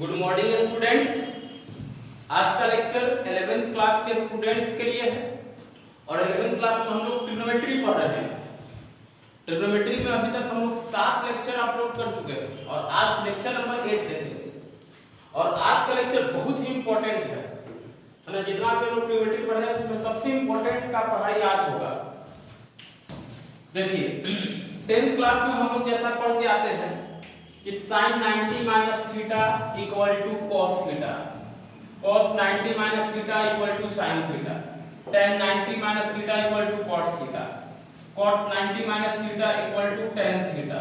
Good morning students. आज का lecture 11th class के स्टूडेंट्स के लिए है और 11th क्लास में हम लोग ट्रिग्नोमेट्री पढ़ रहे हैं। ट्रिग्नोमेट्री में अभी तक हम लोग 7 लेक्चर अपलोड कर चुके हैं और आज लेक्चर नंबर 8 देखेंगे। और आज का लेक्चर बहुत ही इंपॉर्टेंट है ना। जितना भी लोग ट्रिग्नोमेट्री पढ़ रहे हैं उसमें सबसे इंपॉर्टेंट का पढ़ाई आज होगा। देखिए 10th क्लास में हम लोग जैसा पढ़ के आते हैं कि sin 90 minus theta equal to cos theta, cos 90 minus theta equal to sin theta, tan 90 minus theta equal to cot theta, cot 90 minus theta equal to tan theta,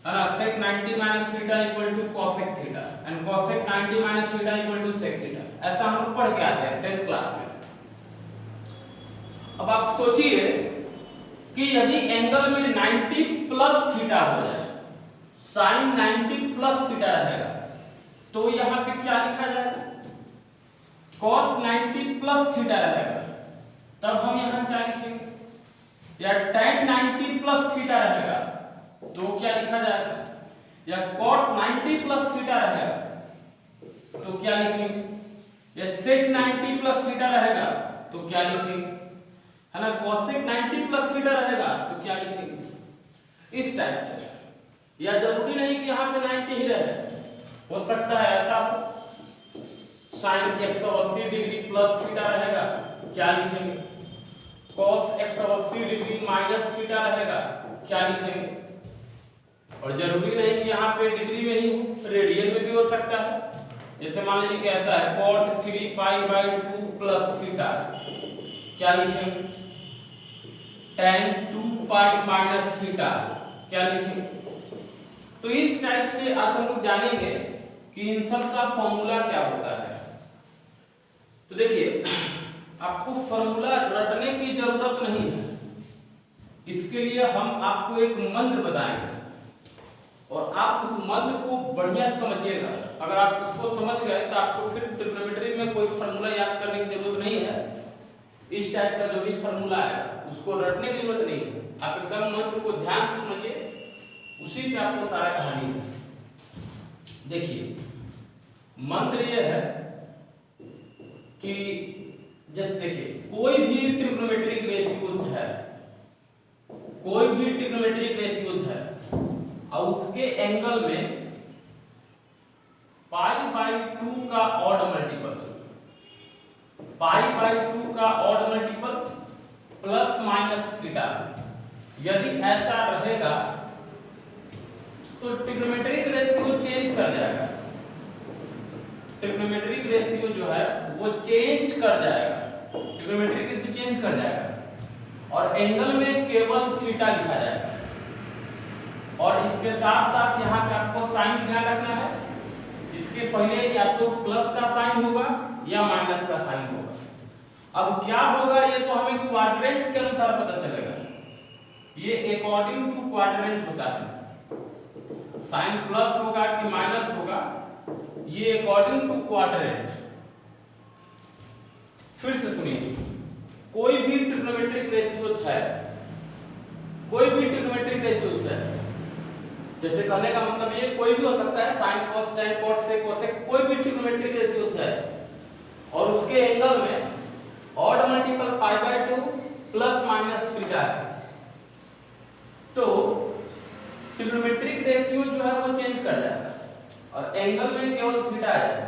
है ना। sec 90 minus theta equal to cosec theta and cosec 90 minus theta equal to sec theta. ऐसा हम लोग पढ़ के आते हैं 10th class में। अब आप सोचिए कि यदि एंगल में 90 प्लस थीटा हो जाए, sin 90 प्लस थीटा रहेगा तो यहां पे क्या लिखा जाएगा? cos 90 प्लस थीटा रहेगा तब हम यहां क्या लिखेंगे? या tan 90 प्लस थीटा रहेगा तो क्या लिखा जाएगा? या cot 90 प्लस थीटा रहेगा तो क्या लिखेंगे? या sec 90 प्लस थीटा रहेगा तो क्या लिखेंगे, है ना। cosec 90 प्लस थीटा रहेगा तो क्या लिखेंगे? इस टाइप से। या जरूरी नहीं कि यहाँ पे 90 ही रहे, हो सकता है ऐसा sin 180 डिग्री प्लस थीटा रहेगा, क्या लिखेंगे? cos 180 डिग्री माइनस थीटा रहेगा, क्या लिखेंगे? और जरूरी नहीं कि यहाँ पे डिग्री में ही हो, रेडियन में भी हो सकता है। जैसे मान लीजिए कि ऐसा है cot 3 pi by 2 plus theta, क्या लिखेंगे? tan 2 पाई माइनस थीटा, क्या लिखेंगे? तो इस टाइप से आज हम लोग जानेंगे कि इन सब का फॉर्मूला क्या होता है। तो देखिए आपको फॉर्मूला रटने की जरूरत नहीं है, इसके लिए हम आपको एक मंत्र बताएंगे और आप उस मंत्र को बढ़िया समझिएगा। अगर आप उसको समझ गए तो आपको फिर ट्रिग्नोमेट्री में कोई फॉर्मूला याद करने की जरूरत नहीं है। इस टाइप का जो भी फॉर्मूला है उसको रटने की जरूरत नहीं है, आप एकदम मंत्र को ध्यान से समझिए, उसी पे आपको सारा कहानी है। देखिए मंत्र ये है कि जैसे देखिए कोई भी ट्रिग्नोमेट्रिक रेशियोज है, कोई भी ट्रिग्नोमेट्रिक रेशियोज है और उसके एंगल में पाई बाई 2 का ऑड मल्टीपल, पाई बाई 2 का odd multiple plus minus theta, यदि ऐसा रहेगा तो ट्रिग्नोमेट्रिक रेशियो चेंज कर जाएगा। ट्रिग्नोमेट्रिक रेशियो जो है वो चेंज कर जाएगा, ट्रिग्नोमेट्रिक रेशियो चेंज कर जाएगा और एंगल में केवल थीटा लिखा जाएगा। और इसके साथ साथ यहाँ पे आपको साइन ध्यान रखना है, इसके पहले या तो प्लस का साइन होगा या माइनस का साइन होगा। अब क्या होगा ये तो हमें क्वाड्रेंट के अनुसार पता चलेगा, ये अकॉर्डिंग टू क्वाड्रेंट होता है। साइन प्लस होगा कि माइनस होगा ये अकॉर्डिंग टू क्वाड्रेंट। फिर से सुनिए, कोई भी ट्रिग्नोमेट्रिक रेशियोज है, कोई भी ट्रिग्नोमेट्रिक रेशियोज है, जैसे कहने का मतलब ये कोई भी हो सकता है, sign cos tan cot sec cosec, कोई भी ट्रिग्नोमेट्रिक रेशियोज है और उसके एंगल में odd multiple pi by 2 plus minus theta है तो ट्रिग्नोमेट्रिक रेशियो जो है वो चेंज कर जाएगा और एंगल में केवल थीटा आएगा।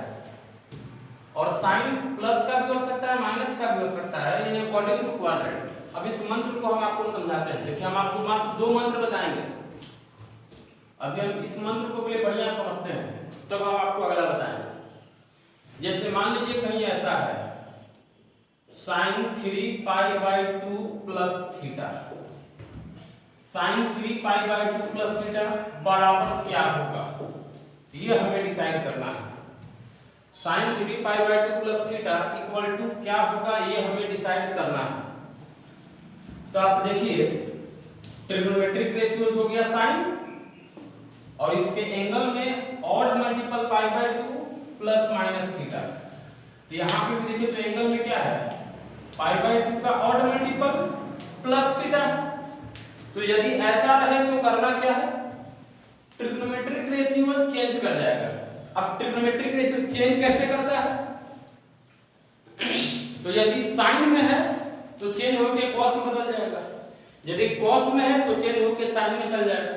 और साइन प्लस का भी हो सकता है, माइनस का भी हो सकता है, ये अकॉर्डिंग टू क्वाड्रेंट। अब इस मंत्र को हम आपको समझाते हैं। देखिए हम आपको मात्र 2 मंत्र बताएंगे, अभी हम इस मंत्र को पहले बढ़िया समझते हैं तब हम आपको अगला बताएंगे। जैसे मान लीजिए कहीं ऐसा है sin 3 pi by 2 plus theta, sin 3 pi by 2 plus theta बराबर क्या होगा ये हमें डिसाइड करना है। sin 3 pi by 2 plus theta equal to क्या होगा ये हमें डिसाइड करना है। तो आप देखिए ट्रिग्नोमेट्रिक रेशियोज हो गया sin और इसके एंगल में odd multiple pi by 2 plus minus theta. तो यहाँ पे भी देखिए तो एंगल में क्या है, पाई बाई 2 का ऑड मल्टीपल प्लस थीटा। तो यदि ऐसा रहे तो करना क्या है, ट्रिग्नोमेट्रिक रेशियो चेंज कर जाएगा। अब ट्रिग्नोमेट्रिक रेशियो चेंज कैसे करता है? तो यदि साइन में है तो चेंज होके कॉस में बदल जाएगा, यदि कॉस में है तो चेंज होके साइन में चल जाएगा,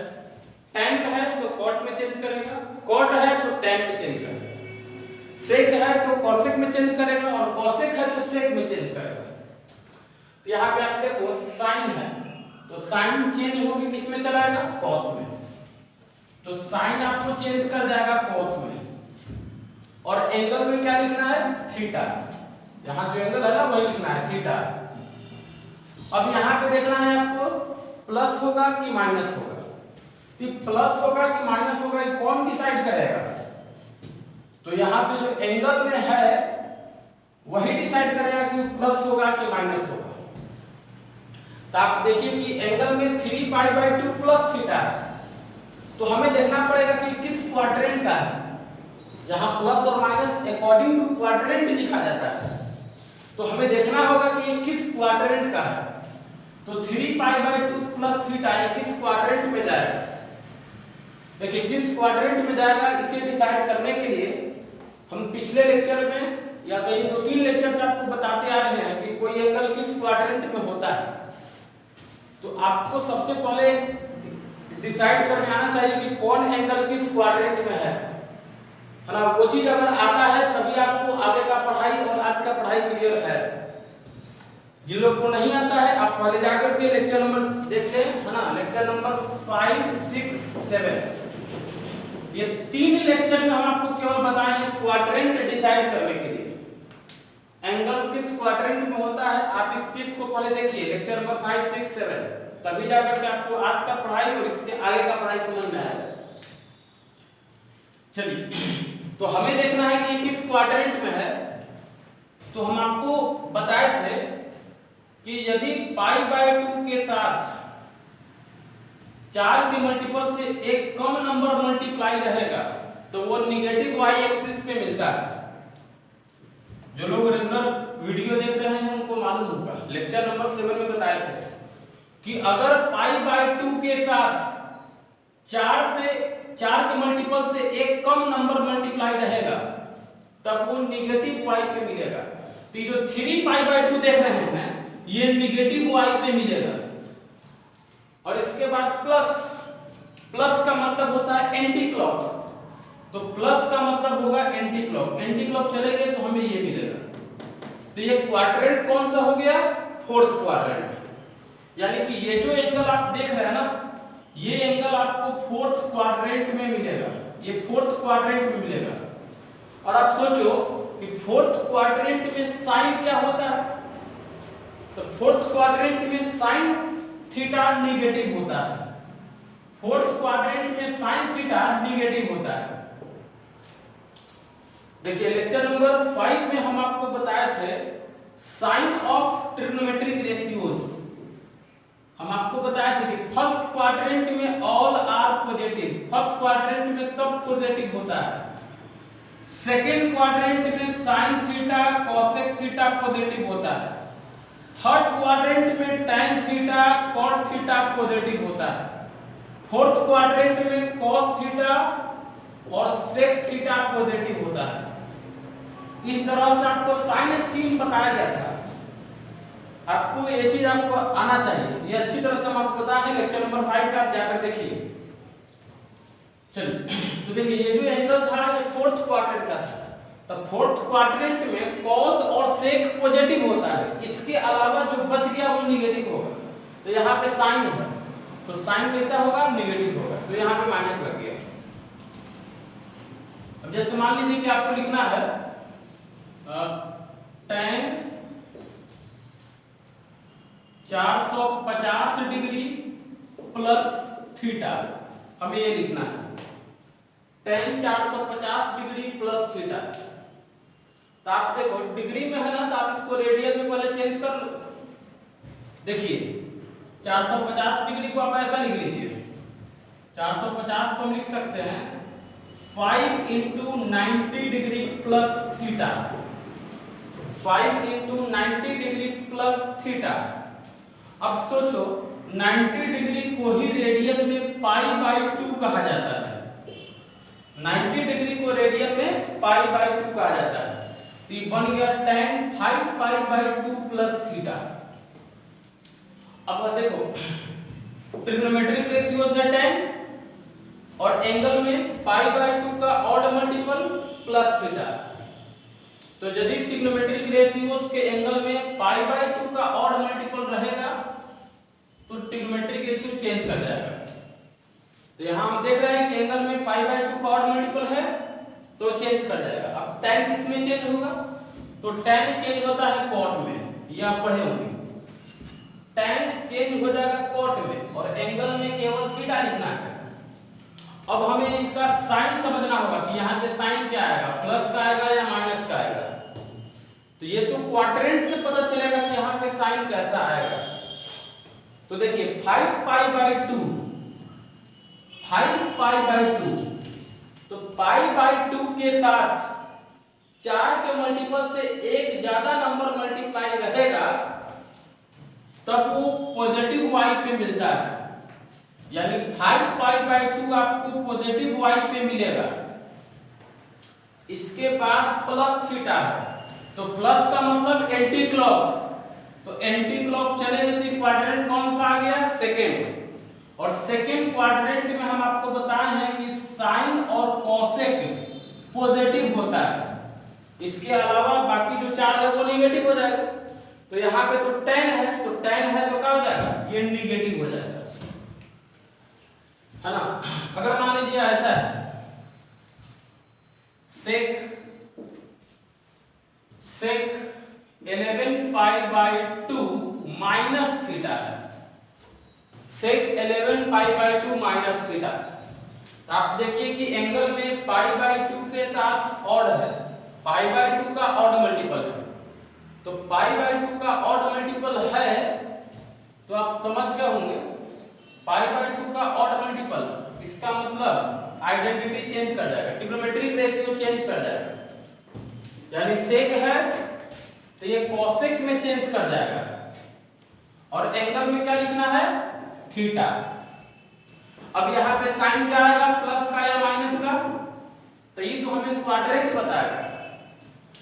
टैन में है तो कॉट में चेंज करेगा, कॉट है तो टैन में चेंज करेगा, सेक है तो कॉसेक में चेंज करेगा और कॉसेक है तो सेक में चेंज करेगा। तो यहाँ पे आप देखो साइन है तो साइन चेंज होके किस में चला जाएगा? कॉस में। तो साइन आपको चेंज कर जाएगा कॉस में। और एंगल में क्या लिखना है? थीटा। यहाँ जो एंगल है ना वही लिखना है थीटा। अब यहाँ पे देखना है आपको प्लस होगा कि माइनस होगा। कि प्लस होगा कि माइनस होगा ये कौन डिसाइड करेगा? तो यहाँ पे जो एंगल में है वही डिसाइड करेगा कि प्लस होगा कि माइनस होगा। तो आप देखिए कि एंगल में 3π/2 प्लस थीटा है, तो हमें देखना पड़ेगा कि किस क्वाड्रेंट का है। यहाँ प्लस और माइनस अकॉर्डिंग टू क्वाड्रेंट लिखा जाता है, तो हमें देखना होगा कि ये किस क्वाड्रेंट का है। तो 3π/2 प्लस थीटा ये किस क्वाड्रेंट में जाएगा? देखिए किस क्वाड्रेंट में जाएगा इसे डिसाइड करने के लिए हम पिछले लेक्चर में या कई 2-3 लेक्चर से आपको बताते आ रहे हैं कि कोई एंगल किस क्वाड्रेंट में होता है। तो आपको सबसे पहले डिसाइड करने आना चाहिए कि कौन एंगल किस क्वाड्रेंट में है ना। वो चीज अगर आता है तभी आपको आगे का पढ़ाई और आज का पढ़ाई क्लियर है। जिन लोग को नहीं आता है आप पहले जाकर के लेक्चर नंबर देख लें, है ना, लेक्चर नंबर 5, 6, 7 ये 3 लेक्चर में हम आपको केवल बताए हैं क्वाड्रेंट डिसाइड करने के लिए एंगल किस क्वाड्रेंट में होता है। आप इस चीज को पहले देखिए लेक्चर नंबर 5, 6, 7 तभी जाकर के आपको आज का पढ़ाई और इसके आगे का पढ़ाई समझ में आएगा। चलिए तो हमें देखना है कि किस क्वाड्रेंट में है। तो हम आपको बताए थे कि यदि π/2 के साथ 4 के मल्टीपल से एक कम नंबर मल्टीप्लाई रहेगा तो वो निगेटिव y एक्सिस पे मिलता है। जो लोग रेगुलर वीडियो देख रहे हैं उनको मालूम होगा, लेक्चर नंबर 7 में बताए थे कि अगर π/2 के साथ 4 के मल्टीपल से एक कम नंबर मल्टीप्लाई रहेगा तब वो निगेटिव y पे मिलेगा। तो ये जो 3π/2 देख रहे हैं ये निगेटिव y पे मिलेगा। और इसके बाद प्लस का मतलब होता है एंटी क्लॉक, तो प्लस का मतलब होगा एंटी क्लॉक चलेंगे तो हमें ये मिलेगा। तो ये क्वाड्रेंट कौन सा हो गया? Fourth quadrant. यानी कि ये जो एंगल आप देख रहे हैं ना ये एंगल आपको फोर्थ क्वाड्रेंट में मिलेगा, ये फोर्थ क्वाड्रेंट में मिलेगा। और आप सोचो कि फोर्थ क्वाड्रेंट में साइन क्या होता है? तो फोर्थ क्वाड्रेंट में साइन थीटा निगेटिव होता है। फोर्थ क्वाड्रेंट में साइन थीटा निगेटिव होता है। देखिए लेक्चर नंबर 5 में हम आपको बताए थे साइन ऑफ ट्रिग्नोमेट्रिक रेशियोज। हम आपको बताए थे कि फर्स्ट क्वाड्रेंट में all are positive, first quadrant में सब पॉजिटिव होता है। सेकेंड क्वाड्रेंट में sine theta cosec theta positive होता है। थर्ड क्वाड्रेंट में tan theta cot theta positive होता है। फोर्थ क्वाड्रेंट में cos थीटा और sec थीटा पॉजिटिव होता है। इस तरह से आपको साइन स्कीम बताया गया था। आपको ये चीज आपको आना चाहिए, ये अच्छी तरह से हम आपको बताएं लेक्चर नंबर 5 में आप जाकर देखिए। चलिए तो देखिए ये जो एंगल था ये फोर्थ क्वाड्रेंट का था। तो फोर्थ क्वाड्रेंट में cos और sec पॉजिटिव होता है, इसके अलावा जो बच गया वो निगेटिव होगा। तो यहाँ पे साइन होगा तो साइन कैसा होगा? निगेटिव होगा। तो यहाँ पे माइनस लग गया। अब जैसे मान लीजिए कि आपको लिखना है tan 450 डिग्री प्लस थीटा, हमें ये लिखना है tan 450 डिग्री प्लस थीटा। तो आप देखो डिग्री में है ना तो आप इसको रेडियन में पहले चेंज कर लो। देखिए 450 डिग्री को आप ऐसा लिख लीजिए, 450 को हम लिख सकते हैं 5 × 90 degree plus theta, 5 × 90 degree plus theta. अब सोचो 90 डिग्री को ही रेडियन में π/2 कहा जाता है। 90 डिग्री को रेडियन में पाई बाय 2 कहा जाता है। तो ये बन गया tan 5 pi by 2 plus theta. अब देखो ट्रिग्नोमेट्रिक रेशियोज है tan और एंगल में पाई बाय 2 का ऑड मल्टीपल प्लस थीटा। तो यदि ट्रिग्नोमेट्रिक रेशियोज के एंगल में पाई बाय 2 का ऑड मल्टीपल रहेगा तो ट्रिग्नोमेट्रिक रेशियो चेंज कर जाएगा। तो यहां हम देख रहे हैं कि एंगल में पाई बाय 2 का ऑड मल्टीपल है तो चेंज कर जाएगा। अब tan किसमें चेंज होगा? तो tan चेंज होता है cot में, ये आप पढ़े होंगे। tan चेंज हो जाएगा cot में और एंगल में केवल थीटा लिखना है। अब हमें इसका साइन समझना होगा कि यहाँ पे साइन क्या आएगा, प्लस का आएगा या माइनस का आएगा। तो ये तो क्वाड्रेंट से पता चलेगा कि यहाँ पे साइन कैसा आएगा। तो देखिए 5 पाई बाय 2, 5 पाई बाय 2, तो पाई बाय 2 के साथ 4 के मल्टीपल से एक ज्यादा नंबर मल्टीप्लाई रहेगा तब वो पॉजिटिव y पे मिलता है। यानी 5 पाई बाय 2 आपको पॉजिटिव y पे मिलेगा। इसके बाद प्लस थीटा है, तो प्लस का मतलब एंटी क्लॉक, तो एंटी क्लॉक चलेंगे तो क्वाड्रेंट कौन सा आ गया? सेकेंड। और सेकेंड क्वाड्रेंट में हम आपको बताए हैं कि साइन और कॉसेक पॉजिटिव होता है। इसके अलावा बाकी जो 4 है वो निगेटिव हो जाएगा। तो यहाँ पे तो tan है, तो tan है तो क्या हो जाएगा? ये निगेटिव हो जाएगा, है ना। अगर मान लीजिए ऐसा है sec 11 pi by 2 minus theta है। sec 11 pi by 2 minus theta. तो आप देखिए कि एंगल में पाई बाय 2 के साथ ऑड है, पाई बाय 2 का ऑड मल्टीपल है। तो पाई बाय 2 का ऑड मल्टीपल है तो आप समझ गए होंगे पाई बाय 2 का ऑड मल्टीपल, इसका मतलब आइडेंटिटी चेंज कर जाएगा, ट्रिग्नोमेट्रिक रेशियो चेंज कर जाएगा। यानी सेक है तो ये कॉसेक में चेंज कर जाएगा और एंगल में क्या लिखना है? थीटा। अब यहाँ पे साइन क्या आएगा? प्लस का या माइनस का? तो ये तो हमें क्वाड्रेंट बताएगा।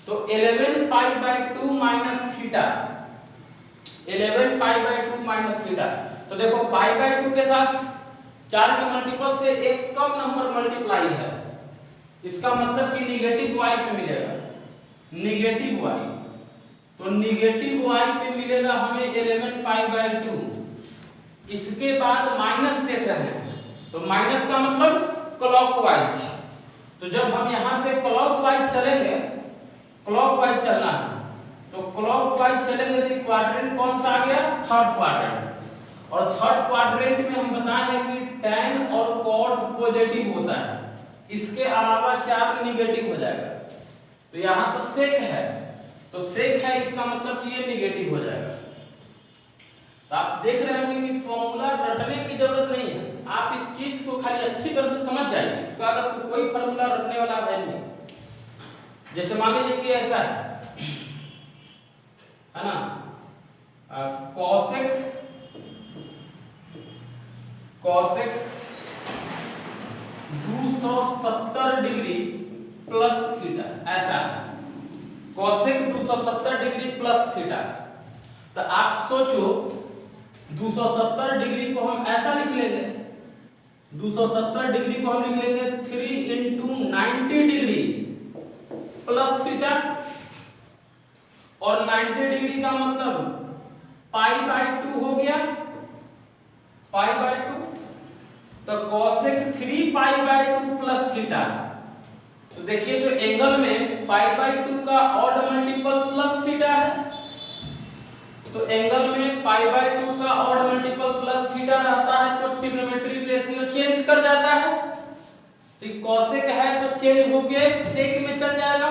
तो 11 pi by 2 minus theta, 11 pi by 2 minus theta. तो देखो पाई बाय 2 के साथ 4 के मल्टीपल से एक कम नंबर मल्टीप्लाई है, इसका मतलब कि निगेटिव y पे मिलेगा, निगेटिव y। तो निगेटिव y पे मिलेगा हमें 11 पाई बाय 2। इसके बाद माइनस देख रहे हैं तो माइनस का मतलब क्लॉकवाइज। तो जब हम यहां से क्लॉकवाइज चलेंगे, क्लॉकवाइज चलना है तो क्लॉकवाइज चलेंगे तो क्वाड्रेंट कौन सा आ गया? Third quadrant. और थर्ड क्वाड्रेंट में हम बताए हैं कि tan और cot पॉजिटिव होता है, इसके अलावा 4 निगेटिव हो जाएगा। तो यहाँ तो सेक है, तो सेक है इसका मतलब कि ये निगेटिव हो जाएगा। तो आप देख रहे होंगे कि फॉर्मूला रटने की जरूरत नहीं है, आप इस चीज को खाली अच्छी तरह से समझ जाइए, इसका अगर कोई फॉर्मूला रटने वाला है नहीं। जैसे मान लीजिए कि ऐसा है ना, कॉसेक 270 डिग्री प्लस थीटा, ऐसा कॉसेक 270 डिग्री प्लस थीटा। तो आप सोचो 270 डिग्री को हम ऐसा लिख लेंगे, 270 डिग्री को हम लिख लेंगे 3 इंटू 90 डिग्री प्लस थीटा। और 90 डिग्री का मतलब पाई बाय 2 हो गया, पाई बाय 2। तो cosec 3 pi by 2 plus theta. तो देखिए जो एंगल में पाई बाय 2 का ऑड मल्टीपल प्लस थीटा है, तो एंगल में पाई बाय 2 का ऑड मल्टीपल प्लस थीटा रहता है तो ट्रिग्नोमेट्रिक रेशियो चेंज कर जाता है। तो कॉसेक है तो चेंज होके सेक में चल जाएगा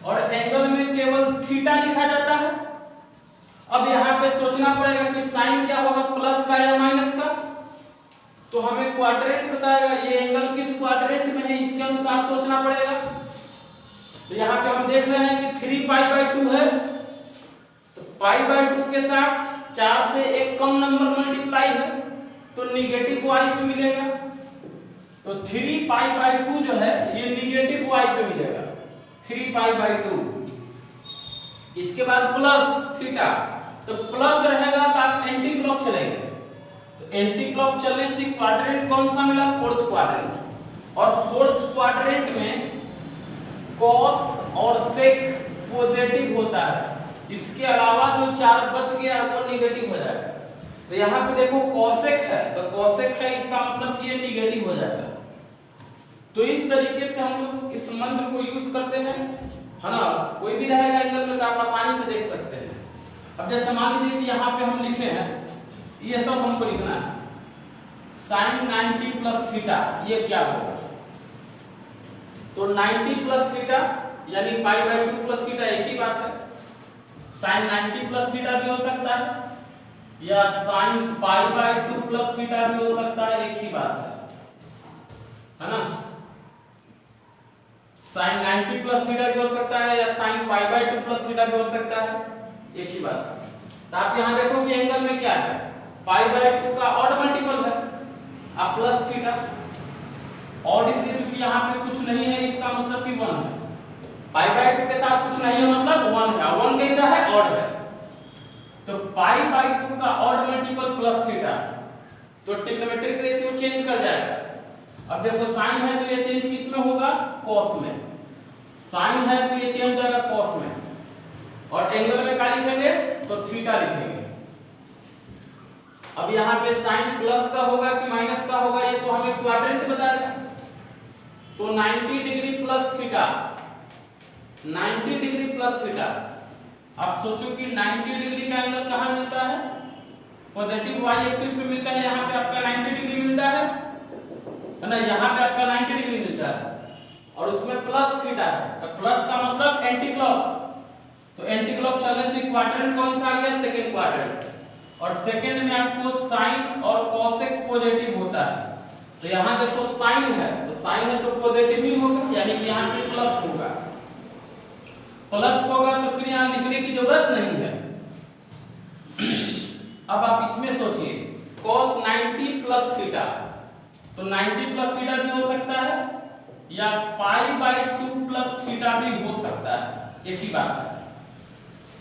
और एंगल में केवल थीटा लिखा जाता है। अब यहाँ पे सोचना पड़ेगा कि साइन क्या होगा, प्लस का या माइनस का। तो हमें क्वाड्रेंट बताएगा ये एंगल किस क्वाड्रेंट में है, इसके अनुसार सोचना पड़ेगा। तो यहाँ पे हम देख रहे हैं कि 3 पाई बाय 2 है, तो पाई बाय 2 के साथ 4 से एक कम नंबर मल्टीप्लाई है तो निगेटिव y पे मिलेगा। तो 3π/2 जो है ये निगेटिव y पे मिलेगा, 3π/2। इसके बाद प्लस थीटा, तो प्लस रहेगा तो आप एंटी क्लॉक चलेंगे, तो एंटी क्लॉक चलने से क्वाड्रेंट कौन सा मिला, फोर्थ क्वाड्रेंट। और फोर्थ क्वाड्रेंट में कॉस और सेक पॉजिटिव होता है, इसके अलावा जो 4 बच गया वो निगेटिव हो जाएगा। तो यहाँ पे देखो कॉसेक है, तो कॉसेक है इसका मतलब ये निगेटिव हो जाएगा। तो इस तरीके से हम लोग इस मंत्र को यूज करते हैं, है ना। कोई भी रहेगा एंगल में तो आप आसानी से देख सकते हैं। अब जैसे मान लीजिए कि यहाँ पे हम लिखे हैं, ये सब हमको लिखना है, sin 90 प्लस थीटा, ये क्या होगा। तो 90 प्लस थीटा यानी π/2 प्लस थीटा एक ही बात है। sin 90 प्लस थीटा भी हो सकता है या sin π/2 प्लस थीटा भी हो सकता है, एक ही बात है ना। sin 90 प्लस थीटा भी हो सकता है या sin π/2 प्लस थीटा भी हो सकता है, एक ही बात है। तो आप यहाँ देखो कि एंगल में क्या है, π/2 का ऑड मल्टीपल है अब प्लस थीटा, और इसलिए चूंकि यहाँ पे कुछ नहीं है इसका मतलब कि 1 है, π/2 के साथ कुछ नहीं है मतलब 1 है। 1 कैसा है, ऑड है, तो π/2 का ऑड मल्टीपल प्लस थीटा, तो ट्रिग्नोमेट्रिक रेशियो चेंज कर जाएगा। अब देखो साइन है तो ये चेंज किस में होगा, कॉस में, साइन है तो ये चेंज हो जाएगा कॉस में, और एंगल में क्या लिखेंगे, तो थीटा लिखेंगे। अब यहाँ पे साइन प्लस का होगा कि माइनस का होगा ये तो हमें क्वाड्रेंट बताएगा। तो 90 degree plus theta, 90 degree plus theta. आप सोचो कि 90 डिग्री का एंगल कहाँ मिलता है, पॉजिटिव y एक्सिस पे मिलता है, यहाँ पे आपका 90 डिग्री मिलता है ना, यहाँ पे आपका 90 डिग्री मिलता है और उसमें प्लस थीटा है, तो प्लस का मतलब एंटी क्लॉक, तो एंटी क्लॉक चलने से क्वाड्रेंट कौन सा आ गया, सेकंड क्वाड्रेंट, और सेकंड में आपको साइन और कॉसेक पॉजिटिव होता है। तो यहाँ देखो साइन है, तो साइन है तो पॉजिटिव ही होगा, यानी कि यहाँ पे प्लस होगा, प्लस होगा तो फिर यहाँ लिखने की जरूरत नहीं है। अब आप इसमें सोचिए cos 90 प्लस थीटा, तो 90 प्लस थीटा भी हो सकता है या π/2 प्लस थीटा भी हो सकता है, एक ही बात है।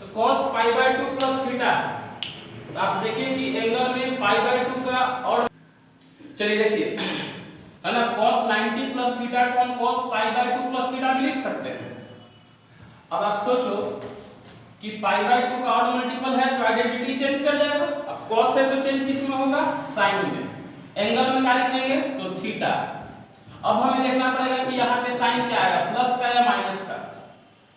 तो cos π/2 प्लस थीटा, तो आप देखिए कि एंगल में π/2 का, और चलिए देखिए है ना, cos 90 प्लस थीटा को हम cos π/2 प्लस थीटा भी लिख सकते हैं। अब आप सोचो कि π/2 का ऑड मल्टीपल है तो आइडेंटिटी चेंज कर जाएगा। अब cos है तो चेंज किस में होगा, sin में, एंगल में क्या लिखेंगे, तो थीटा। अब हमें देखना पड़ेगा कि यहाँ पे sin क्या आएगा, प्लस का या माइनस का।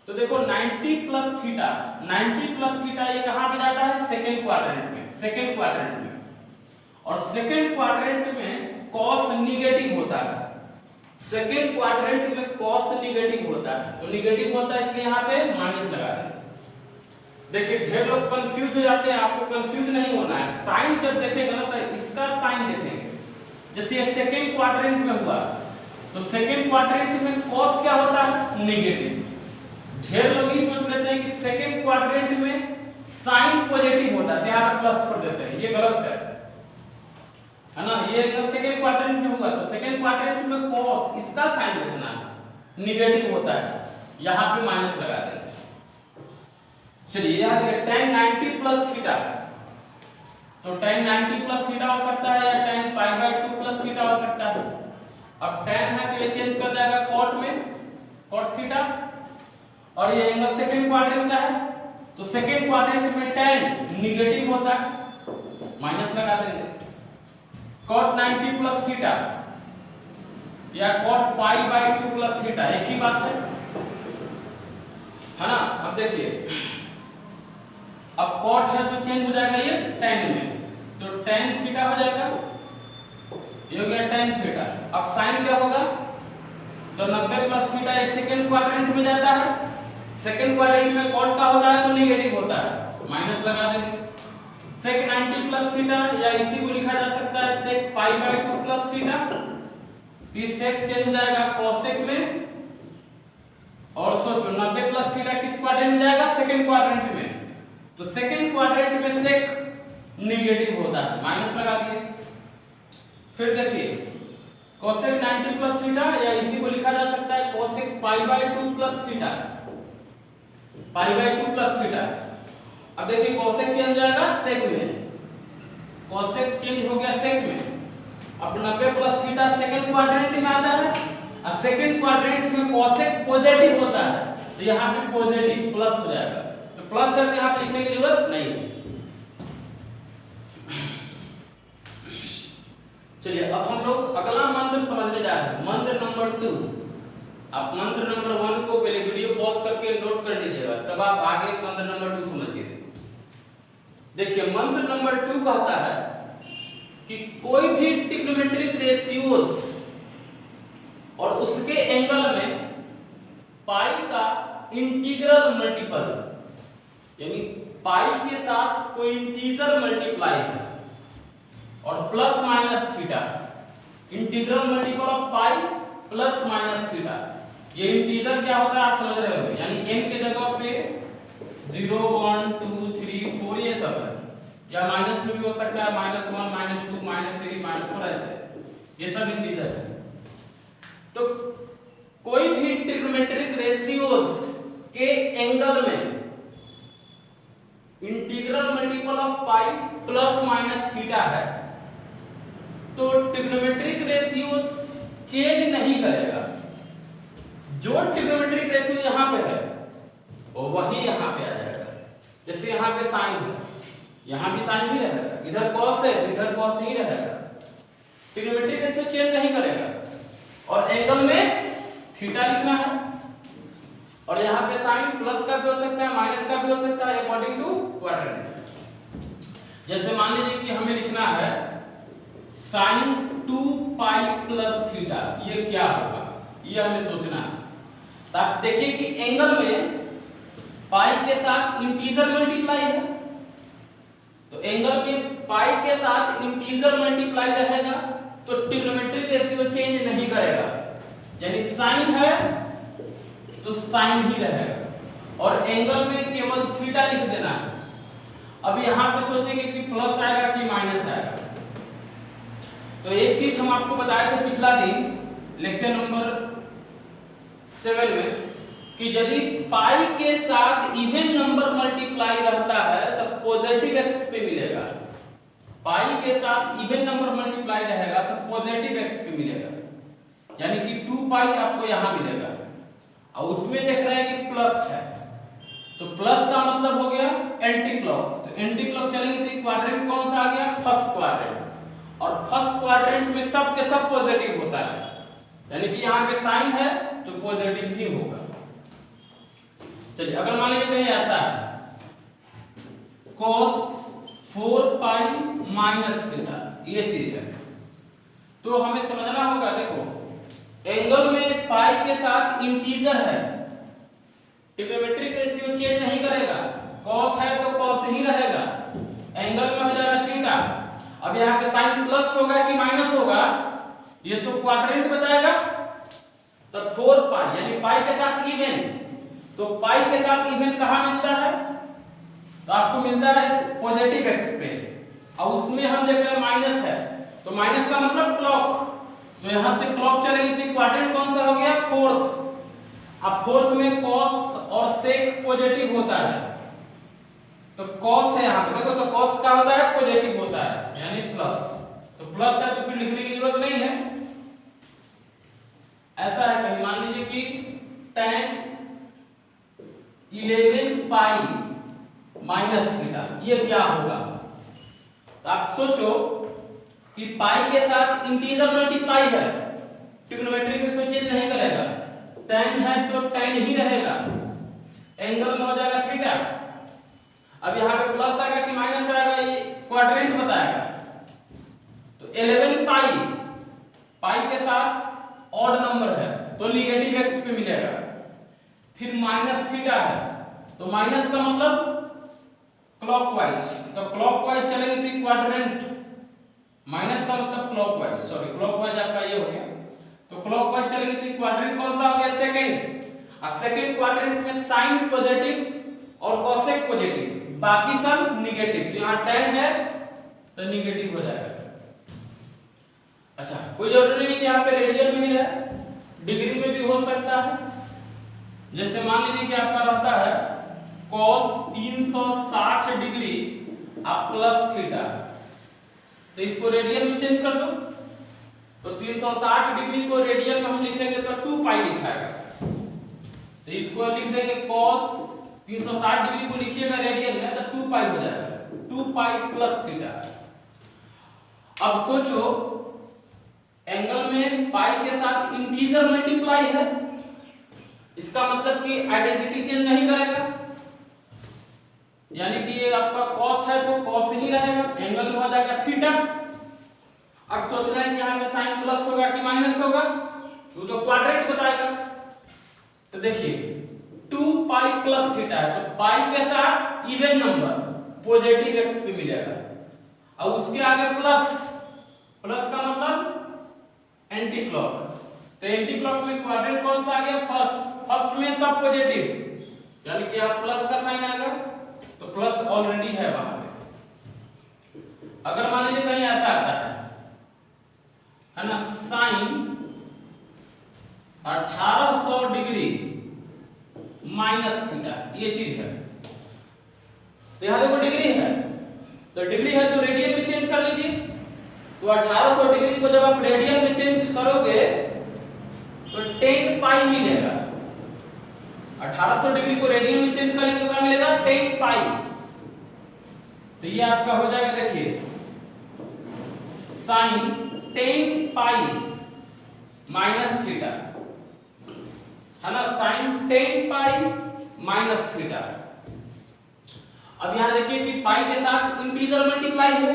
तो देखो 90 प्लस थीटा, 90 प्लस थीटा ये कहाँ पे जाता है, सेकंड क्वाड्रेंट में, सेकंड क्वाड्रेंट में, और सेकंड क्वाड्रेंट में cos निगेटिव होता है, सेकंड क्वाड्रेंट में cos निगेटिव होता है, तो निगेटिव होता है इसलिए यहाँ पे माइनस लगा दें। देखिए ढेर लोग कंफ्यूज हो जाते हैं, आपको कंफ्यूज नहीं होना है। साइन जब देखेंगे ना तो इसका साइन देखेंगे, जैसे ये सेकंड क्वाड्रेंट में हुआ तो सेकंड क्वाड्रेंट में cos क्या होता है, निगेटिव। ढेर लोग ये सोच लेते हैं कि सेकंड क्वाड्रेंट में साइन पॉजिटिव होता है, यहाँ पे प्लस छोड़ देते हैं, ये गलत है ना। ये अगर सेकंड क्वाड्रेंट में हुआ तो सेकंड क्वाड्रेंट में cos इसका साइन देखना है, निगेटिव होता है, यहाँ पे माइनस लगा देंगे। चलिए याद रखिए tan 90 प्लस थीटा, तो tan 90 प्लस थीटा हो सकता है या tan π/2 प्लस थीटा हो सकता है। अब tan है तो ये चेंज कर जाएगा cot में, cot थीटा, और ये एंगल सेकंड क्वाड्रेंट का है तो सेकंड क्वाड्रेंट में tan निगेटिव होता है, माइनस लगा देंगे। cot 90 प्लस थीटा या cot π/2 प्लस थीटा एक ही बात है ना। अब देखिए अब cot है तो चेंज हो जाएगा ये tan में, तो tan थीटा हो जाएगा, ये हो गया tan थीटा। अब sin क्या होगा, तो 90 प्लस थीटा एक सेकंड क्वाड्रेंट में जाता है, सेकंड क्वाड्रेंट में cot का होता है तो निगेटिव होता है, माइनस लगा देंगे। sec 90 प्लस थीटा या इसी को लिखा जा सकता है sec π/2 प्लस थीटा, तो ये sec चेंज हो जाएगा cosec में, और सोचो 90 प्लस थीटा किस क्वाड्रेंट में जाएगा, सेकंड क्वाड्रेंट में, तो सेकंड क्वाड्रेंट में sec निगेटिव होता है, माइनस लगा दिए। फिर देखिए कोसेक 90 प्लस थीटा, या इसी को लिखा जा सकता है cosec pi by 2 plus theta, pi by 2 plus theta. अब देखिए कोसेक चेंज हो जाएगा सेक में, कोसेक चेंज हो गया सेक में। अब 90 प्लस थीटा सेकंड क्वाड्रेंट में आता है, और सेकंड क्वाड्रेंट में कोसेक पॉजिटिव होता है, तो यहाँ पे पॉजिटिव प्लस हो जाएगा। तो प्लस है तो यहाँ पे लिखने की जरूरत नहीं है। चलिए अब हम लोग अगला मंत्र समझने जा रहे हैं, मंत्र नंबर 2। आप मंत्र नंबर 1 को पहले वीडियो पॉज करके नोट कर लीजिएगा, तब आप आगे मंत्र नंबर 2 समझिए। देखिए मंत्र नंबर 2 कहता है कि कोई भी ट्रिग्नोमेट्रिक रेशियोज और उसके एंगल में पाई का इंटीग्रल मल्टीपल, यानी पाई के साथ कोई इंटीजर मल्टीप्लाई है और plus minus theta, integral multiple of pi plus minus theta. ये इंटीजर क्या होता है आप समझ रहे हो, यानी n के जगह पे 0 1 2 3 4 ये सब है, या माइनस में भी हो सकता है -1 -2 -3 -4 ऐसे, ये सब इंटीजर है। तो कोई भी ट्रिग्नोमेट्रिक रेशियोज के एंगल में integral multiple of pi plus minus theta है, तो ट्रिग्नोमेट्रिक रेशियो चेंज नहीं करेगा। जो ट्रिग्नोमेट्रिक रेशियो यहाँ पे है वो वही यहाँ पे आ जाएगा। जैसे यहाँ पे साइन है, यहाँ भी साइन ही रहेगा, इधर कॉस है इधर कॉस ही रहेगा। ट्रिग्नोमेट्रिक रेशियो चेंज नहीं करेगा। और एंगल में थीटा लिखना है, और यहाँ पे साइन प्लस का भी हो सकता है माइनस का भी हो सकता है अकॉर्डिंग टू क्वाड्रेंट। जैसे मान लीजिए कि हमें लिखना है साइन 2 पाई प्लस थीटा, ये क्या होगा ये हमें सोचना है। तो आप देखिए कि एंगल में पाई के साथ इंटीजर मल्टीप्लाई है, तो एंगल में पाई के साथ इंटीजर मल्टीप्लाई रहेगा, तो ट्रिग्नोमेट्रिक रेशियो चेंज नहीं करेगा। यानी साइन है तो साइन ही रहेगा, और एंगल में केवल थीटा लिख देना है। अब यहाँ पे सोचेंगे कि प्लस आएगा कि माइनस आएगा। तो एक चीज हम आपको बताए थे पिछला दिन लेक्चर नंबर 7 में, कि यदि पाई के साथ इवन नंबर मल्टीप्लाई रहता है तो पॉजिटिव एक्स पे मिलेगा। पाई के साथ इवन नंबर मल्टीप्लाई रहेगा तो पॉजिटिव एक्स पे मिलेगा, यानी कि 2 पाई आपको यहाँ मिलेगा। और उसमें देख रहे हैं कि प्लस है, तो प्लस का मतलब हो गया एंटी क्लॉक। तो एंटी क्लॉक चलेंगे तो क्वाड्रेंट कौन सा आ गया, फर्स्ट क्वाड्रेंट। और फर्स्ट क्वाड्रेंट में सब के सब पॉजिटिव होता है, यानी कि यहाँ पे साइन है तो पॉजिटिव ही होगा। चलिए अगर मान लीजिए कहीं ऐसा है cos 4 पाई माइनस थीटा, ये चीज है, तो हमें समझना होगा। देखो एंगल में पाई के साथ इंटीजर है, ट्रिग्नोमेट्रिक रेशियो चेंज नहीं करेगा, cos है तो cos ही रहेगा, एंगल में हो जाएगा थीटा। अब यहाँ पे साइन प्लस होगा कि माइनस होगा ये तो क्वाड्रेंट बताएगा। तो 4 पाई यानी पाई के साथ इवन, तो पाई के साथ इवन कहाँ मिलता है, तो आपको मिलता है पॉजिटिव एक्स पे, और उसमें हम देख रहे हैं माइनस है, तो माइनस का मतलब क्लॉक। तो यहां से क्लॉक चलेगी तो क्वाड्रेंट कौन सा हो गया, फोर्थ। अब फोर्थ में कॉस और सेक पॉजिटिव होता है, तो कॉस है यहाँ पे देखो, तो कॉस का होता है पॉजिटिव होता है यानी प्लस, तो प्लस है तो फिर लिखने की जरूरत नहीं है। ऐसा है कहीं मान लीजिए कि tan 11 पाई माइनस थीटा, ये क्या होगा। तो आप सोचो कि पाई के साथ इंटीजर मल्टीप्लाई है, ट्रिग्नोमेट्रिक रेशियो चेंज नहीं करेगा, tan है तो tan ही रहेगा, एंगल में हो जाएगा थीटा। अब यहाँ पे प्लस आएगा कि माइनस आएगा ये क्वाड्रेंट बताएगा। तो 11 पाई, पाई के साथ ऑड नंबर है तो नेगेटिव एक्स पे मिलेगा, फिर माइनस थीटा है तो माइनस का मतलब क्लॉकवाइज, तो क्लॉकवाइज चलेंगे तो क्वाड्रेंट, माइनस का मतलब क्लॉकवाइज, सॉरी क्लॉकवाइज आपका ये हो गया, तो क्लॉकवाइज चलेंगे तो क्वाड्रेंट कौन सा हो गया, सेकंड। और सेकंड क्वाड्रेंट में साइन पॉजिटिव और कोसेक पॉजिटिव, बाकी सब नेगेटिव, तो यहाँ tan है तो नेगेटिव हो जाएगा। अच्छा, कोई जरूरी नहीं कि यहाँ पे रेडियन में ही रहे, डिग्री में भी हो सकता है। जैसे मान लीजिए कि आपका रहता है cos 360 डिग्री आप प्लस थीटा, तो इसको रेडियन में चेंज कर दो, तो 360 डिग्री को रेडियन में हम लिखेंगे तो 2 पाई लिखाएगा, तो इसको लिख देंगे cos 360 डिग्री को लिखिएगा रेडियन में तो 2 पाई हो जाएगा, 2 पाई प्लस थीटा। अब सोचो एंगल में पाई के साथ इंटीजर मल्टीप्लाई है, इसका मतलब कि आइडेंटिटी चेंज नहीं करेगा, यानी कि ये आपका cos है तो cos ही रहेगा, एंगल में हो जाएगा थीटा। अब सोचना है कि यहाँ पे साइन प्लस होगा कि माइनस होगा, तो क्वाड्रेंट बताएगा। तो देखिए 2 पाई प्लस थीटा है तो पाई के साथ इवन नंबर पॉजिटिव एक्स पे मिलेगा, और उसके आगे प्लस, प्लस का मतलब एंटी क्लॉक, तो एंटी क्लॉक में क्वाड्रेंट कौन सा आ गया, फर्स्ट, फर्स्ट में सब पॉजिटिव, यानी कि यहाँ प्लस का साइन आएगा, तो प्लस ऑलरेडी है वहां पे। अगर मान लीजिए कहीं ऐसा आता है ना, साइन 1800 डिग्री माइनस थीटा, ये चीज है, तो यहां देखो डिग्री है, तो डिग्री है तो रेडियन में चेंज कर लीजिए, तो 1800 डिग्री को जब आप रेडियन में चेंज करोगे तो 10 पाई मिलेगा, 1800 डिग्री को रेडियन में चेंज करेंगे तो क्या मिलेगा, 10 पाई। तो ये आपका हो जाएगा, देखिए साइन 10 पाई माइनस थीटा, है ना, साइन 10 पाई माइनस थीटा। अब यहां देखिए कि पाई के साथ इंटीजर मल्टीप्लाई है,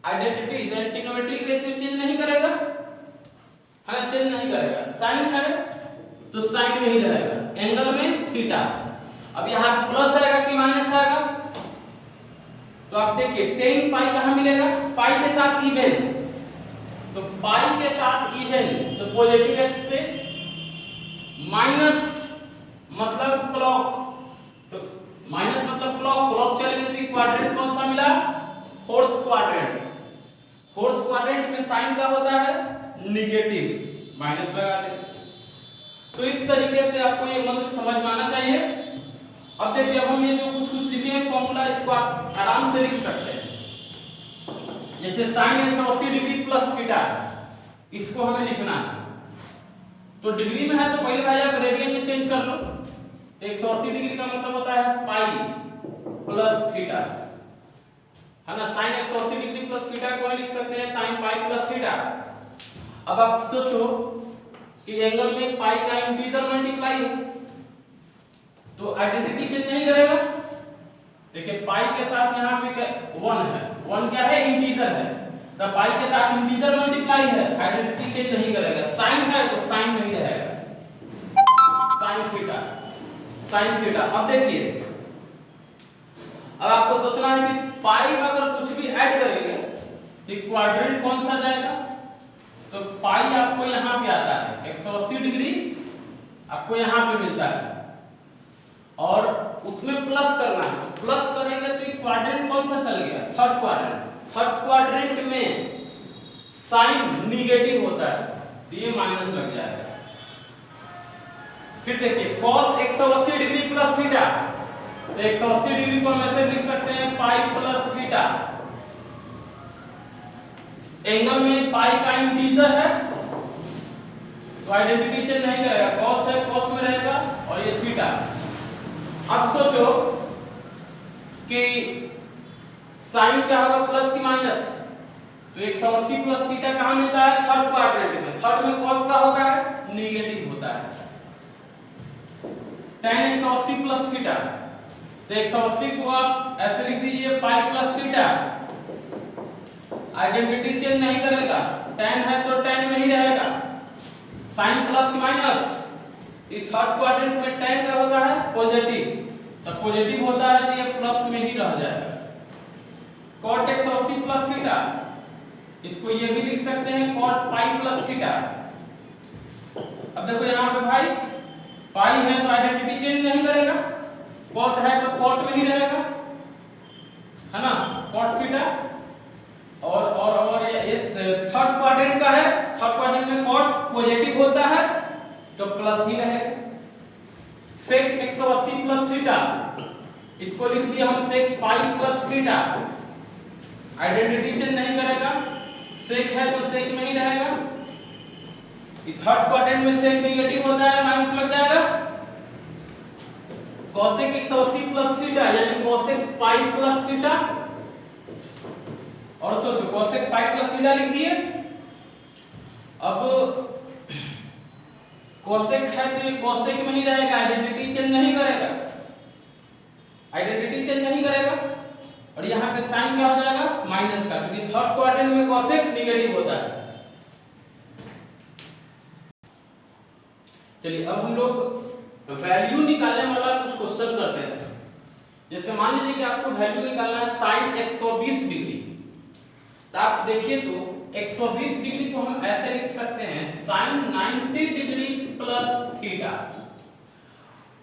identity is trigonometric ratio change नहीं करेगा, है ना, चेंज नहीं करेगा, साइन है तो साइन में ही रहेगा, एंगल में थीटा। अब यहां प्लस आएगा कि माइनस आएगा, तो आप देखिए 10 पाई कहां मिलेगा, पाई के साथ इवन, तो पाई के साथ इवन तो पॉजिटिव एक्स पे, माइनस मतलब क्लॉक, तो माइनस मतलब क्लॉक, क्लॉक चलेंगे तो क्वाड्रेंट कौन सा मिला, फोर्थ क्वाड्रेंट, फोर्थ क्वाड्रेंट में साइन का होता है निगेटिव, माइनस लगा दें। तो इस तरीके से आपको ये मंत्र समझ में आना चाहिए। अब देखिए अब हम ये जो कुछ कुछ लिखे हैं फॉर्मूला, इसको आप आराम से लिख सकते हैं, जैसे साइन 180 डिग्री प्लस थीटा, इसको हमें लिखना है, तो डिग्री में है तो पहले भाई आप रेडियन में चेंज कर लो, तो 180 डिग्री का मतलब होता है पाई प्लस थीटा, है ना, साइन 180 डिग्री प्लस थीटा को लिख सकते हैं साइन पाई प्लस थीटा। अब आप सोचो कि एंगल में पाई का इंटीजर मल्टीप्लाई है, तो आइडेंटिटी चेंज नहीं करेगा, देखिए पाई के साथ यहाँ पे 1 है, 1 क्या है, इंटीजर है, तो पाई के साथ इंटीजर मल्टीप्लाई है, आइडेंटिटी चेंज नहीं करेगा, साइन है तो साइन नहीं रहेगा, साइन थीटा, साइन थीटा। अब देखिए अब आपको सोचना है कि पाई में अगर कुछ भी ऐड करेंगे तो क्वाड्रेंट कौन सा जाएगा, तो पाई आपको यहाँ पे आता है 180 डिग्री आपको यहाँ पे मिलता है, और उसमें प्लस करना है, प्लस करेंगे तो क्वाड्रेंट कौन सा चल गया, थर्ड क्वाड्रेंट, थर्ड क्वाड्रेंट में साइन निगेटिव होता है तो ये माइनस लग जाएगा। फिर देखिए cos 180 डिग्री प्लस थीटा, तो 180 डिग्री को हम ऐसे लिख सकते हैं पाई प्लस थीटा, एंगल में पाई का इंटीजर है तो आइडेंटिटी चेंज नहीं करेगा, cos है cos में रहेगा, और ये थीटा। अब सोचो कि साइन क्या होगा, प्लस की माइनस, तो 180 प्लस थीटा कहां मिलता है, थर्ड क्वाड्रेंट में, थर्ड में cos का होता है निगेटिव होता है, tan 180 प्लस थीटा, तो 180 को आप ऐसे लिख दीजिए पाई प्लस थीटा, आइडेंटिटी चेंज नहीं करेगा, tan है तो tan में ही रहेगा, साइन प्लस की माइनस, ये थर्ड क्वाड्रेंट में tan का होता है पॉजिटिव, तो पॉजिटिव होता है तो ये प्लस में ही रह जाएगा, cot 180 प्लस थीटा, इसको ये भी लिख सकते हैं cot पाई प्लस थीटा। अब देखो यहाँ पे भाई पाई है तो आइडेंटिटी चेंज नहीं करेगा, cot है तो cot में ही रहेगा, है ना, cot थीटा, और इस थर्ड क्वाड्रेंट का है, थर्ड क्वाड्रेंट में कॉट पॉजिटिव होता है तो प्लस ही रहेगा। सेक 180 प्लस थीटा, इसको लिख दिया हम sec pi plus theta, identity change नहीं करेगा, सेक है तो सेक में ही रहेगा। थर्ड क्वाड्रेंट में सेक नेगेटिव होता है, माइनस लग जाएगा। कोसेक 180 प्लस थीटा यानी कोसेक पाई प्लस थीटा, और सोचो कोसेक पाई प्लस थीटा लिख दिए। अब कोसेक है तो ये कोसेक में ही रहेगा, आइडेंटिटी चेंज नहीं करेगा, आइडेंटिटी चेंज नहीं करेगा। और यहाँ पे साइन क्या हो जाएगा, माइनस का, क्योंकि थर्ड क्वाड्रेंट में कोसेक नेगेटिव होता है। चलिए अब हम लोग वैल्यू निकालने वाला कुछ क्वेश्चन करते हैं। जैसे मान लीजिए कि आपको वैल्यू निकालना है साइन 120 डिग्री, तो आप देखिए तो 120 डिग्री को हम ऐसे लिख सकते हैं sine 90 degree plus theta.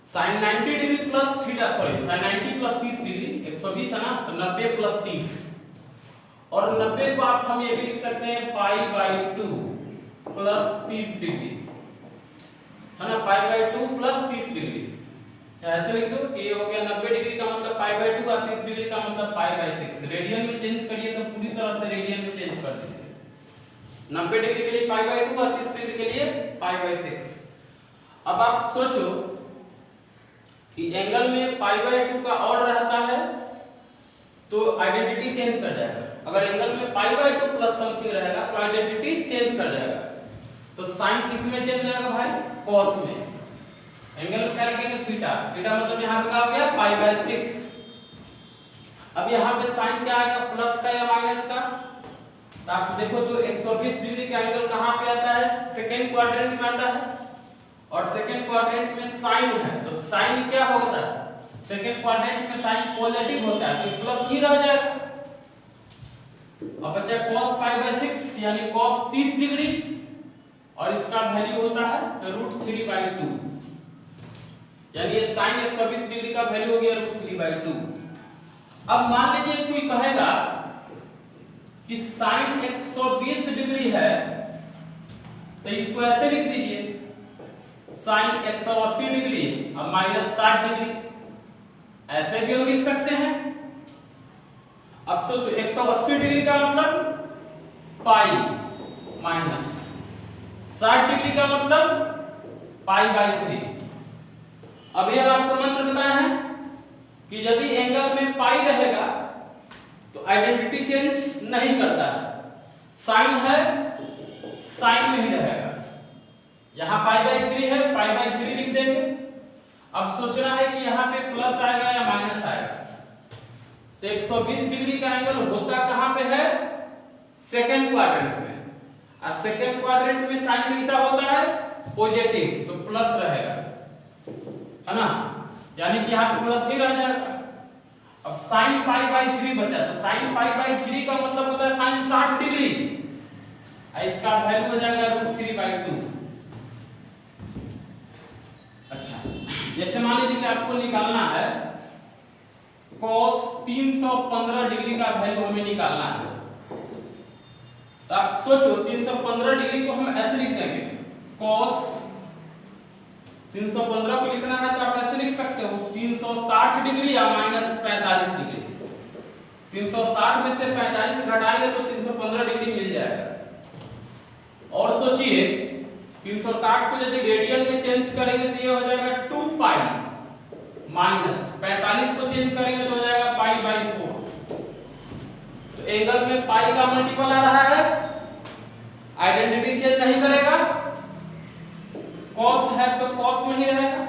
Sine 90 degree plus theta, sorry sine 90 plus 30 degree, 120 है ना, तो 90 प्लस 30, और 90 को आप हम ये भी लिख सकते हैं पाई बाई 2 प्लस 30 डिग्री, है ना, पाई बाई 2 प्लस 30 डिग्री। ऐसे लिख दो कि ये हो गया 90 डिग्री का मतलब पाई बाई 2 और 30 डिग्री का मतलब पाई बाई 6। रेडियन में चेंज करिए तो पूरी तरह से रेडियन में चेंज कर दीजिए। 90 डिग्री के लिए पाई बाई 2 और 30 डिग्री के लिए पाई बाई 6। अब आप सोचो कि एंगल में पाई बाई 2 का और रहता है तो आइडेंटिटी चेंज कर जाएगा। अगर एंगल में पाई बाई 2 प्लस समथिंग रहेगा तो आइडेंटिटी चेंज कर जाएगा। तो साइन किस में चेंज जाएगा भाई, कॉस में। एंगल में क्या लिखेंगे, थीटा, थीटा मतलब यहाँ पे क्या हो गया पाई बाई 6। अब यहाँ पे साइन क्या आएगा, प्लस का या माइनस का। तो आप देखो तो 120 डिग्री का एंगल कहाँ पे आता है, सेकेंड क्वाड्रेंट में आता है, और सेकेंड क्वाड्रेंट में साइन है तो साइन क्या होता है, सेकेंड क्वाड्रेंट में साइन पॉजिटिव होता है तो प्लस ही रह जाएगा। अब बचा cos पाई बाई 6 यानी cos 30 डिग्री, और इसका वैल्यू होता है √3/2, यानी ये sin 120 डिग्री का वैल्यू हो गया √3/2। अब मान लीजिए कोई कहेगा कि sin 120 डिग्री है तो इसको ऐसे लिख दीजिए sin 180 डिग्री अब माइनस 60 डिग्री, ऐसे भी हम लिख सकते हैं। अब सोचो 180 डिग्री का मतलब पाई माइनस 60 डिग्री का मतलब पाई बाई 3। अब यह आपको मंत्र बताया है कि यदि एंगल में पाई रहेगा तो आइडेंटिटी चेंज नहीं करता है, साइन है साइन में ही रहेगा। यहाँ पाई बाई 3 है, पाई बाई 3 लिख देंगे। अब सोचना है कि यहाँ पे प्लस आएगा या माइनस आएगा। तो 120 डिग्री का एंगल होता कहाँ पे है, सेकेंड क्वाड्रेंट में, और सेकेंड क्वाड्रेंट में साइन कैसा होता है, पॉजिटिव, तो प्लस रहेगा, है ना, यानी कि यहाँ पे प्लस ही रह जाएगा। अब साइन पाई बाई 3 बचा, तो साइन पाई बाई 3 का मतलब होता है साइन 60 डिग्री, इसका वैल्यू हो जाएगा √3/2। अच्छा, जैसे मान लीजिए कि आपको निकालना है cos 315 डिग्री का वैल्यू हमें निकालना है। तो आप सोचो 315 डिग्री को हम ऐसे लिख देंगे, cos 315 को लिखना है तो आप ऐसे लिख सकते हो 360 डिग्री या माइनस 45 डिग्री। 360 में से 45 घटाएंगे तो 315 डिग्री मिल जाएगा। और सोचिए 360 को यदि रेडियन में चेंज करेंगे तो ये हो जाएगा 2 पाई, माइनस 45 को चेंज करेंगे तो हो जाएगा पाई बाई 4। तो एंगल में पाई का मल्टीपल आ रहा है, आइडेंटिटी चेंज नहीं करेगा, cos है तो cos में ही रहेगा।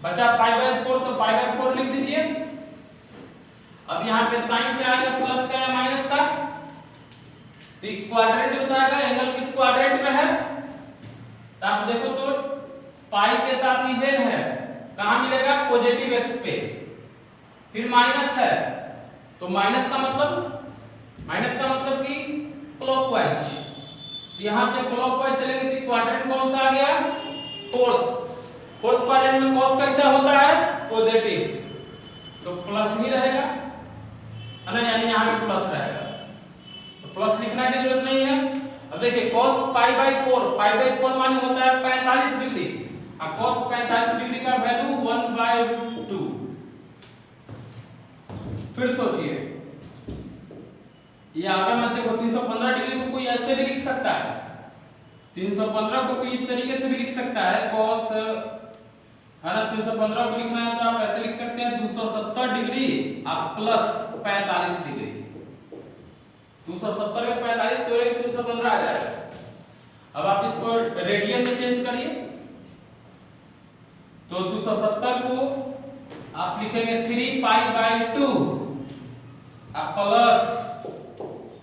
बचा पाई बाई 4 तो पाई बाई 4 लिख दीजिए। अब यहाँ पे साइन क्या आएगा, प्लस का या माइनस का, तो क्वाड्रेंट बताएगा एंगल किस क्वाड्रेंट में है। तो आप देखो तो पाई के साथ इवन है, कहां मिलेगा, पॉजिटिव एक्स पे, फिर माइनस है तो माइनस का मतलब कि क्लॉकवाइज, यहां से क्लॉकवाइज चलेंगे तो क्वाड्रेंट कौन सा आ गया, फोर्थ क्वाड्रेंट में cos कैसा होता है, पॉजिटिव, तो प्लस ही रहेगा, है ना, यानी यहां पे प्लस रहेगा। तो प्लस लिखना की जरूरत नहीं है। अब देखिए cos पाई बाई 4 माने होता है 45 डिग्री, और cos 45 डिग्री का वैल्यू 1/√2। फिर सोचिए, ये आगे मत देखो, 315 डिग्री को कोई ऐसे भी लिख सकता है, 315 को कोई इस तरीके से भी लिख सकता है, cos है ना, 315 को लिखना है तो आप ऐसे लिख सकते हैं 270 डिग्री आप प्लस 45 डिग्री, 270 में 45 तो 315 आ जाएगा। अब आप इसको रेडियन में चेंज करिए, तो 270 को आप लिखेंगे 3π/2 आप प्लस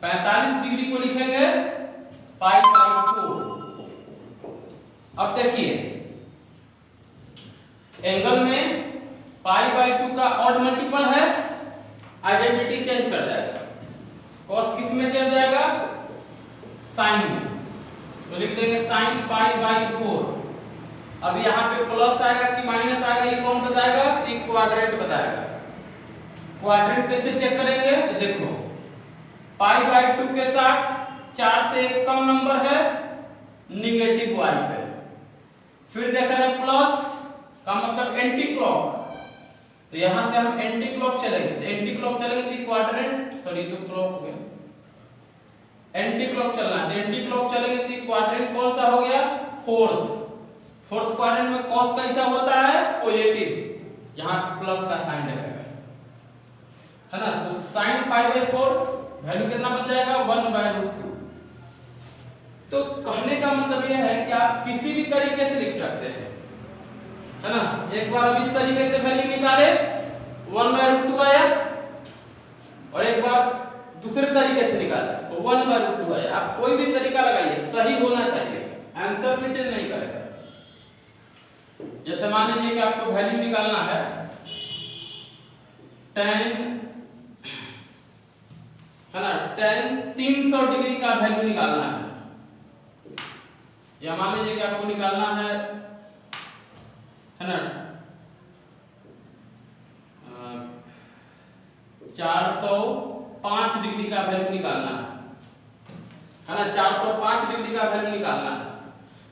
45 डिग्री को लिखेंगे π/4। अब देखिए एंगल में π/2 का ऑड मल्टीपल है, आइडेंटिटी चेंज कर जाएगा, cos किस में चेंज जाएगा, sin में, तो लिख देंगे sin π/4। अब यहाँ पे प्लस आएगा कि माइनस आएगा ये कौन बताएगा, ये क्वाड्रेंट बताएगा। क्वाड्रेंट कैसे चेक करेंगे, तो देखो π/2 के साथ 4 से एक कम नंबर है निगेटिव y पे, फिर देख रहे हैं प्लस का मतलब एंटी क्लॉक, तो यहां से हम एंटी क्लॉक चलेंगे, तो एंटी क्लॉक चलेंगे तो क्वाड्रेंट, सॉरी तो क्लॉक हो गया, एंटी क्लॉक चलना है, तो एंटी क्लॉक चलेंगे तो क्वाड्रेंट कौन सा हो गया, फोर्थ क्वाड्रेंट में cos कैसा होता है, पॉजिटिव, यहां प्लस का साइन लगेगा, है ना, तो sin π/4 वैल्यू कितना बन जाएगा, 1/√2। तो कहने का मतलब यह है कि आप किसी भी तरीके से लिख सकते हैं, है ना, एक बार हम इस तरीके से वैल्यू निकाले 1/√2 आया, और एक बार दूसरे तरीके से निकाले तो 1/√2 आया। आप कोई भी तरीका लगाइए, सही होना चाहिए, आंसर में चेंज नहीं करेगा। जैसे मान लीजिए कि आपको वैल्यू निकालना है tan, है ना, tan 300 डिग्री का वैल्यू निकालना है, या मान लीजिए कि आपको निकालना है ना 405 डिग्री का वैल्यू निकालना है ना, 405 डिग्री का वैल्यू निकालना है।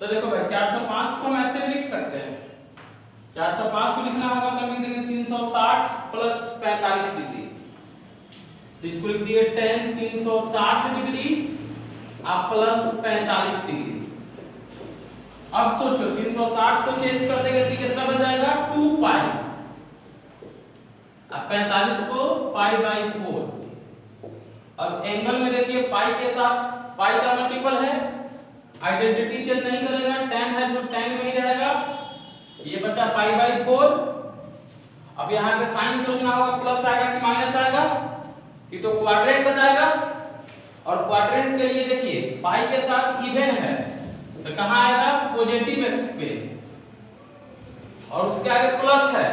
तो देखो भाई 405 को हम ऐसे भी लिख सकते हैं, 405 को लिखना होगा तो लिख देंगे 360 प्लस 45 डिग्री, तो इसको लिख दिए tan 360 डिग्री आप प्लस 45 डिग्री। अब सोचो 360 को चेंज कर देंगे तो कितना बन जाएगा, 2π, अब 45 को π/4। अब एंगल में देखिए पाई के साथ पाई का मल्टीपल है, आइडेंटिटी चेंज नहीं करेगा, tan है तो tan में ही रहेगा, ये बचा π/4। अब यहाँ पे साइन सोचना होगा, प्लस आएगा कि माइनस आएगा, ये तो क्वाड्रेंट बताएगा, और क्वाड्रेंट के लिए देखिए पाई के साथ इवन है तो कहां आएगा, पॉजिटिव एक्स पे, और उसके आगे प्लस है,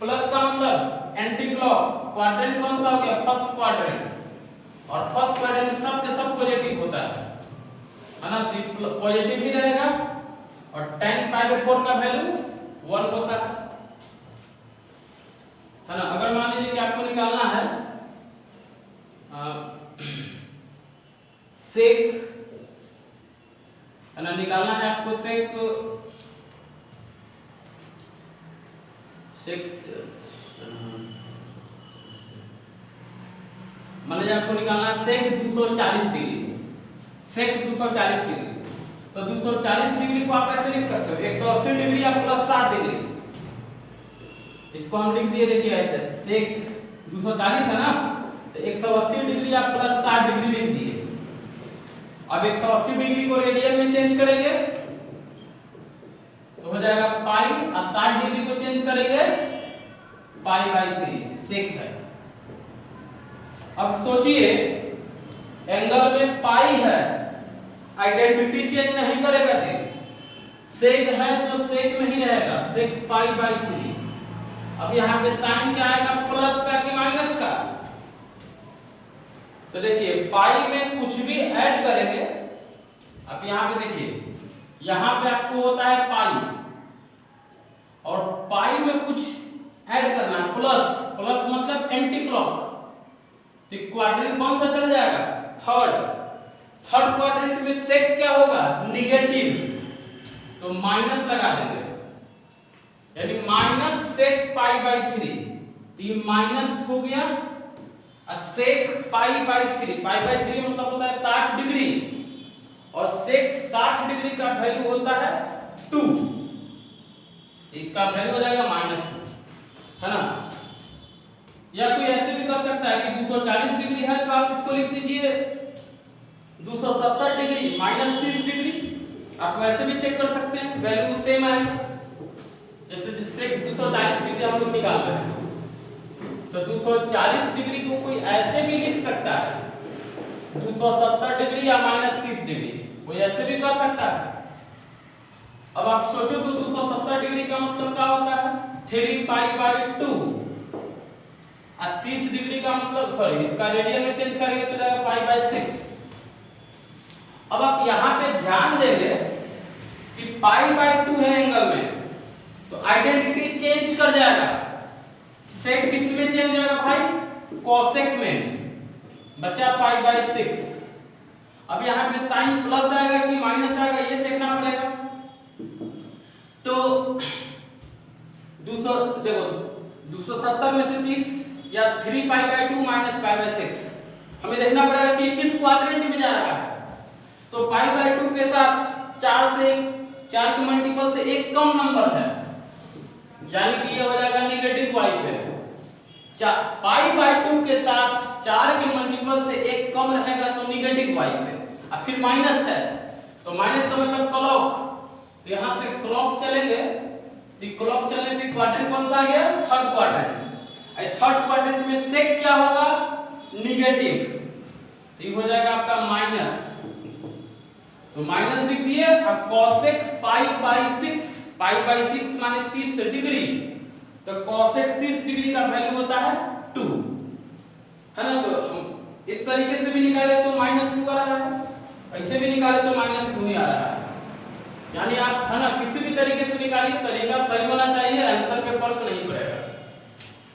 प्लस का मतलब एंटी क्लॉक, क्वाड्रेंट कौन सा हो गया, फर्स्ट क्वाड्रेंट, और फर्स्ट क्वाड्रेंट सब के सब पॉजिटिव होता है ना, तो पॉजिटिव ही रहेगा, और tan π/4 का वैल्यू 1 होता है ना। अगर मान लीजिए कि आपको निकालना है सेक, है ना, निकालना है आपको सेक मान लीजिए आपको निकालना है सेक 240 डिग्री, सेक 240 डिग्री, तो 240 डिग्री को आप ऐसे लिख सकते हो 180 डिग्री या प्लस 60 डिग्री, इसको हम लिख दिए देखिए ऐसे, सेक 240 है ना, तो 180 डिग्री या प्लस 60 डिग्री लिख दिए। अब 180 डिग्री को रेडियन में चेंज करेंगे तो हो जाएगा पाई, और 60 डिग्री को चेंज करेंगे π/3 सेक है। अब सोचिए एंगल में पाई है, आइडेंटिटी चेंज नहीं करेगा, सेक है तो सेक में ही रहेगा, सेक π/3। अब यहाँ पे साइन क्या आएगा, प्लस का कि माइनस का, तो देखिए पाई में कुछ भी ऐड करेंगे, अब यहाँ पे देखिए यहाँ पे आपको होता है पाई, और पाई में कुछ ऐड करना है प्लस, प्लस मतलब एंटी क्लॉक, तो क्वाड्रेंट कौन सा चल जाएगा, थर्ड क्वाड्रेंट में सेक क्या होगा, निगेटिव, तो माइनस लगा देंगे, यानी माइनस सेक पाई बाई 3, ये माइनस हो गया, और सेक पाई बाई 3, पाई बाई 3 मतलब होता है 60 डिग्री, और सेक 60 डिग्री का वैल्यू होता है 2, इसका वैल्यू हो जाएगा -2, है ना। या कोई ऐसे भी कर सकता है कि 240 डिग्री है तो आप इसको लिख दीजिए 270 डिग्री -30 डिग्री, आप वैसे भी चेक कर सकते हैं, वैल्यू सेम आएगा। जैसे सेक 240 डिग्री हम लोग निकाल रहे हैं, तो 240 डिग्री को कोई ऐसे भी लिख सकता है 270 डिग्री या -30 डिग्री, कोई ऐसे भी कर सकता है। अब आप सोचो तो 270 डिग्री का मतलब क्या होता है, 3 पाई बाई 2, और 30 डिग्री का मतलब, सॉरी इसका रेडियन में चेंज करेंगे तो जाएगा पाई बाई 6। अब आप यहाँ पे ध्यान देंगे कि पाई बाई 2 है एंगल में, तो आइडेंटिटी चेंज कर जाएगा, सेक किस में चेंज हो जाएगा भाई, कोसेक में, बचा पाई बाई 6। अब यहाँ पे साइन प्लस आएगा कि माइनस आएगा ये देखना पड़ेगा। तो 200 देखो 270 में से 30 या 3 pi by 2 minus pi by 6, हमें देखना पड़ेगा कि किस क्वाड्रेंट में जा रहा है। तो पाई बाई 2 के साथ 4 के मल्टीपल से एक कम नंबर है, यानी कि ये हो जाएगा निगेटिव वाई पे। पाई बाई 2 के साथ 4 के मल्टीपल से एक कम रहेगा तो निगेटिव वाई पे, और फिर माइनस है तो माइनस का मतलब क्लॉक, तो यहां से क्लॉक चलेंगे, तो क्लॉक चलने पे क्वाड्रेंट कौन सा आ गया, थर्ड क्वाड्रेंट। थर्ड क्वाड्रेंट में सेक क्या होगा, निगेटिव, तो ये हो जाएगा आपका माइनस, तो माइनस लिख दिए। अब cosec pi by 6, pi by 6 माने 30 डिग्री, तो कोसेक 30 डिग्री का वैल्यू होता है 2, है ना। तो हम इस तरीके से भी निकाले तो -2 आ रहा है, ऐसे भी निकाले तो -2 ही आ रहा है, यानी आप, है ना, किसी भी तरीके से निकालिए, तरीका सही होना चाहिए, आंसर पे फर्क नहीं पड़ेगा।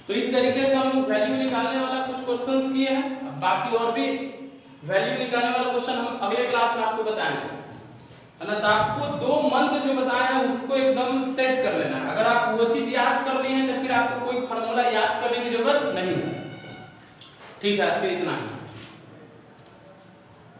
तो इस तरीके से हम लोग वैल्यू निकालने वाला कुछ क्वेश्चंस किए हैं, अब बाकी और भी वैल्यू निकालने वाला क्वेश्चन हम अगले क्लास में आपको बताएंगे, है ना। तो आपको 2 मंत्र जो बताए हैं उसको एकदम सेट कर लेना है, अगर आप वो चीज याद कर ली है तो फिर आपको कोई फार्मूला याद करने की जरूरत नहीं है। ठीक है, आज के लिए इतना ही।